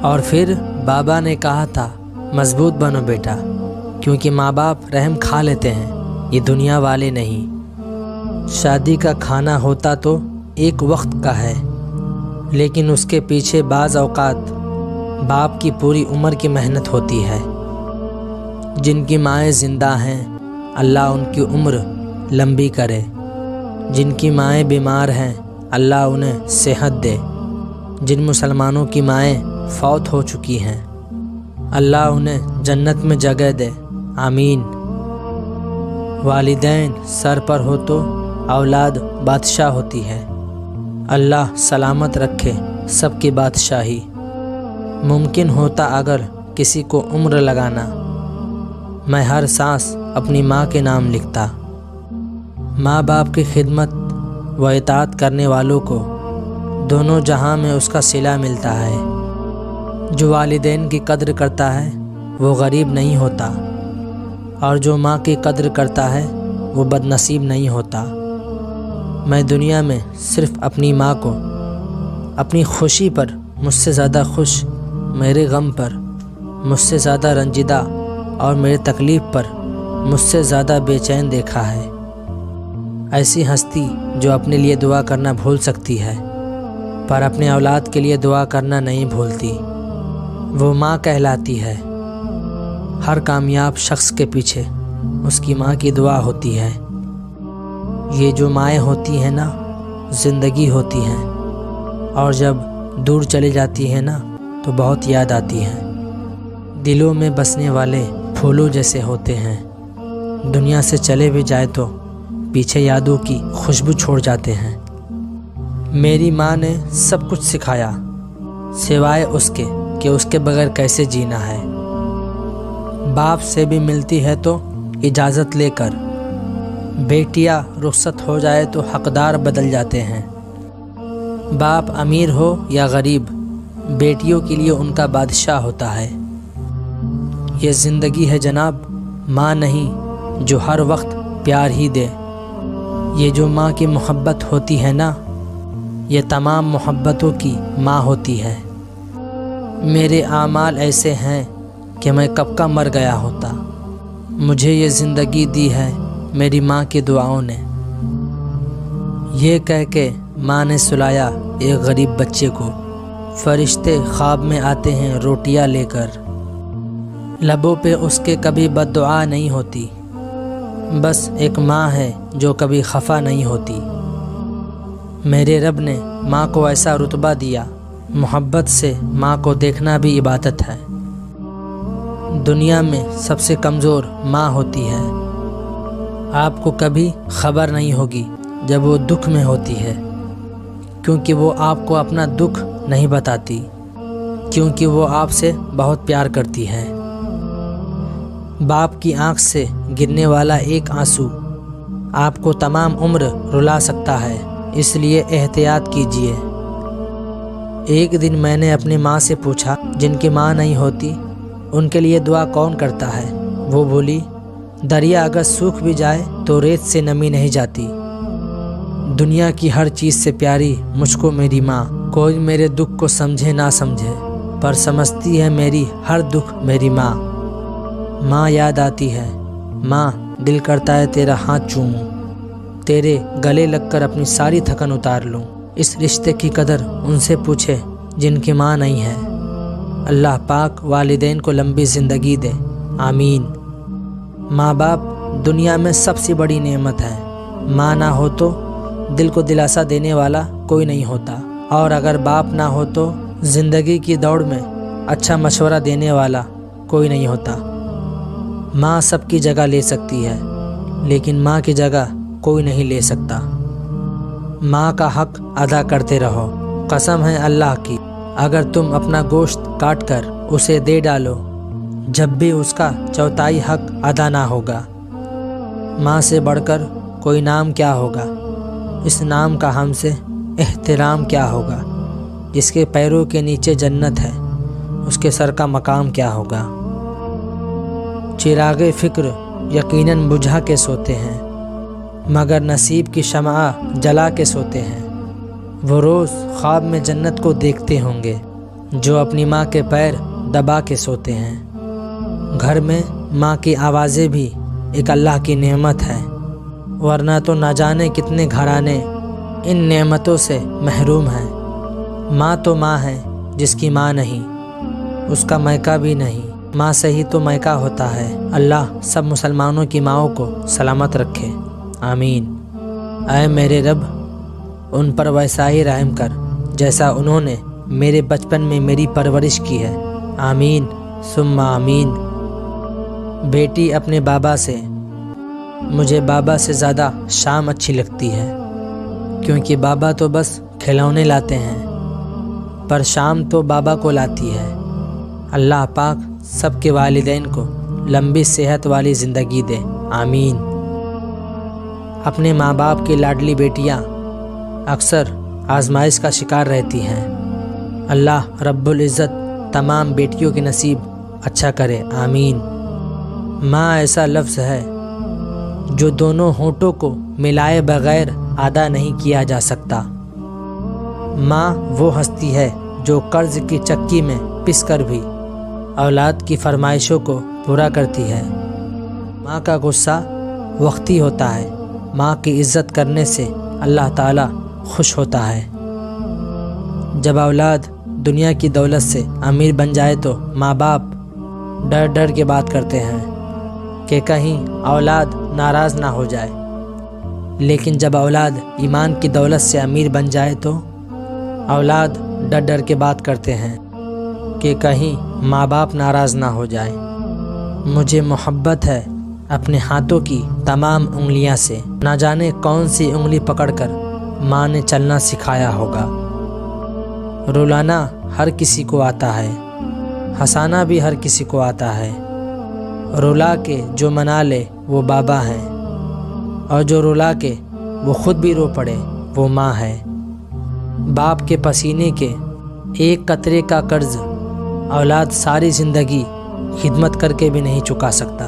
اور پھر بابا نے کہا تھا مضبوط بنو بیٹا، کیونکہ ماں باپ رحم کھا لیتے ہیں، یہ دنیا والے نہیں۔ شادی کا کھانا ہوتا تو ایک وقت کا ہے، لیکن اس کے پیچھے بعض اوقات باپ کی پوری عمر کی محنت ہوتی ہے۔ جن کی مائیں زندہ ہیں اللہ ان کی عمر لمبی کرے، جن کی مائیں بیمار ہیں اللہ انہیں صحت دے، جن مسلمانوں کی مائیں فوت ہو چکی ہیں اللہ انہیں جنت میں جگہ دے، آمین۔ والدین سر پر ہو تو اولاد بادشاہ ہوتی ہے، اللہ سلامت رکھے سب کی بادشاہی۔ ممکن ہوتا اگر کسی کو عمر لگانا، میں ہر سانس اپنی ماں کے نام لکھتا۔ ماں باپ کی خدمت و اطاعت کرنے والوں کو دونوں جہاں میں اس کا صلہ ملتا ہے۔ جو والدین کی قدر کرتا ہے وہ غریب نہیں ہوتا، اور جو ماں کی قدر کرتا ہے وہ بد نصیب نہیں ہوتا۔ میں دنیا میں صرف اپنی ماں کو اپنی خوشی پر مجھ سے زیادہ خوش، میرے غم پر مجھ سے زیادہ رنجیدہ، اور میرے تکلیف پر مجھ سے زیادہ بے چین دیکھا ہے۔ ایسی ہستی جو اپنے لیے دعا کرنا بھول سکتی ہے پر اپنے اولاد کے لیے دعا کرنا نہیں بھولتی، وہ ماں کہلاتی ہے۔ ہر کامیاب شخص کے پیچھے اس کی ماں کی دعا ہوتی ہے۔ یہ جو مائیں ہوتی ہیں نا، زندگی ہوتی ہیں، اور جب دور چلی جاتی ہیں نا تو بہت یاد آتی ہیں۔ دلوں میں بسنے والے پھولوں جیسے ہوتے ہیں، دنیا سے چلے بھی جائے تو پیچھے یادوں کی خوشبو چھوڑ جاتے ہیں۔ میری ماں نے سب کچھ سکھایا سوائے اس کے کہ اس کے بغیر کیسے جینا ہے۔ باپ سے بھی ملتی ہے تو اجازت لے کر، بیٹیاں رخصت ہو جائے تو حقدار بدل جاتے ہیں۔ باپ امیر ہو یا غریب، بیٹیوں کے لیے ان کا بادشاہ ہوتا ہے۔ یہ زندگی ہے جناب، ماں نہیں جو ہر وقت پیار ہی دے۔ یہ جو ماں کی محبت ہوتی ہے نا، یہ تمام محبتوں کی ماں ہوتی ہے۔ میرے اعمال ایسے ہیں کہ میں کب کا مر گیا ہوتا، مجھے یہ زندگی دی ہے میری ماں کی دعاؤں نے۔ یہ کہہ کے ماں نے سلایا ایک غریب بچے کو، فرشتے خواب میں آتے ہیں روٹیاں لے کر، لبوں پہ اس کے کبھی بد دعا نہیں ہوتی، بس ایک ماں ہے جو کبھی خفا نہیں ہوتی۔ میرے رب نے ماں کو ایسا رتبہ دیا، محبت سے ماں کو دیکھنا بھی عبادت ہے۔ دنیا میں سب سے کمزور ماں ہوتی ہے۔ آپ کو کبھی خبر نہیں ہوگی جب وہ دکھ میں ہوتی ہے، کیونکہ وہ آپ کو اپنا دکھ نہیں بتاتی، کیونکہ وہ آپ سے بہت پیار کرتی ہے۔ باپ کی آنکھ سے گرنے والا ایک آنسو آپ کو تمام عمر رلا سکتا ہے، اس لیے احتیاط کیجیے۔ ایک دن میں نے اپنی ماں سے پوچھا جن کی ماں نہیں ہوتی ان کے لیے دعا کون کرتا ہے؟ وہ بولی دریا اگر سوکھ بھی جائے تو ریت سے نمی نہیں جاتی۔ دنیا کی ہر چیز سے پیاری مجھ کو میری ماں، کوئی میرے دکھ کو سمجھے نہ سمجھے پر سمجھتی ہے میری ہر دکھ میری ماں۔ ماں یاد آتی ہے، ماں دل کرتا ہے تیرا ہاتھ چوموں، تیرے گلے لگ کر اپنی ساری تھکن اتار لوں۔ اس رشتے کی قدر ان سے پوچھے جن کی ماں نہیں ہے۔ اللہ پاک والدین کو لمبی زندگی دے، آمین۔ ماں باپ دنیا میں سب سے بڑی نعمت ہے۔ ماں نہ ہو تو دل کو دلاسا دینے والا کوئی نہیں ہوتا، اور اگر باپ نہ ہو تو زندگی کی دوڑ میں اچھا مشورہ دینے والا کوئی نہیں ہوتا۔ ماں سب کی جگہ لے سکتی ہے، لیکن ماں کی جگہ کوئی نہیں لے سکتا۔ ماں کا حق ادا کرتے رہو، قسم ہے اللہ کی، اگر تم اپنا گوشت کاٹ کر اسے دے ڈالو جب بھی اس کا چوتھائی حق ادا نہ ہوگا۔ ماں سے بڑھ کر کوئی نام کیا ہوگا، اس نام کا ہم سے احترام کیا ہوگا۔ جس کے پیروں کے نیچے جنت ہے اس کے سر کا مقام کیا ہوگا۔ چراغ فکر یقیناً بجھا کے سوتے ہیں، مگر نصیب کی شمع جلا کے سوتے ہیں۔ وہ روز خواب میں جنت کو دیکھتے ہوں گے، جو اپنی ماں کے پیر دبا کے سوتے ہیں۔ گھر میں ماں کی آوازیں بھی ایک اللہ کی نعمت ہے، ورنہ تو نہ جانے کتنے گھرانے ان نعمتوں سے محروم ہیں۔ ماں تو ماں ہے، جس کی ماں نہیں اس کا مائکا بھی نہیں، ماں سے ہی تو مائکا ہوتا ہے۔ اللہ سب مسلمانوں کی ماؤں کو سلامت رکھے، آمین۔ اے میرے رب، ان پر ویسا ہی رحم کر جیسا انہوں نے میرے بچپن میں میری پرورش کی ہے، آمین ثم آمین۔ بیٹی اپنے بابا سے: مجھے بابا سے زیادہ شام اچھی لگتی ہے، کیونکہ بابا تو بس کھلونے لاتے ہیں، پر شام تو بابا کو لاتی ہے۔ اللہ پاک سب کے والدین کو لمبی صحت والی زندگی دے، آمین۔ اپنے ماں باپ کی لاڈلی بیٹیاں اکثر آزمائش کا شکار رہتی ہیں۔ اللہ رب العزت تمام بیٹیوں کے نصیب اچھا کرے، آمین۔ ماں ایسا لفظ ہے جو دونوں ہونٹوں کو ملائے بغیر ادا نہیں کیا جا سکتا۔ ماں وہ ہستی ہے جو قرض کی چکی میں پس کر بھی اولاد کی فرمائشوں کو پورا کرتی ہے۔ ماں کا غصہ وقتی ہوتا ہے، ماں کی عزت کرنے سے اللہ تعالیٰ خوش ہوتا ہے۔ جب اولاد دنیا کی دولت سے امیر بن جائے تو ماں باپ ڈر ڈر کے بات کرتے ہیں کہ کہیں اولاد ناراض نہ ہو جائے، لیکن جب اولاد ایمان کی دولت سے امیر بن جائے تو اولاد ڈر ڈر کے بات کرتے ہیں کہ کہیں ماں باپ ناراض نہ ہو جائے۔ مجھے محبت ہے اپنے ہاتھوں کی تمام انگلیاں سے، نہ جانے کون سی انگلی پکڑ کر ماں نے چلنا سکھایا ہوگا۔ رلانا ہر کسی کو آتا ہے، ہنسانا بھی ہر کسی کو آتا ہے۔ رلا کے جو منا لے وہ بابا ہے، اور جو رلا کے وہ خود بھی رو پڑے وہ ماں ہے۔ باپ کے پسینے کے ایک قطرے کا قرض اولاد ساری زندگی خدمت کر کے بھی نہیں چکا سکتا۔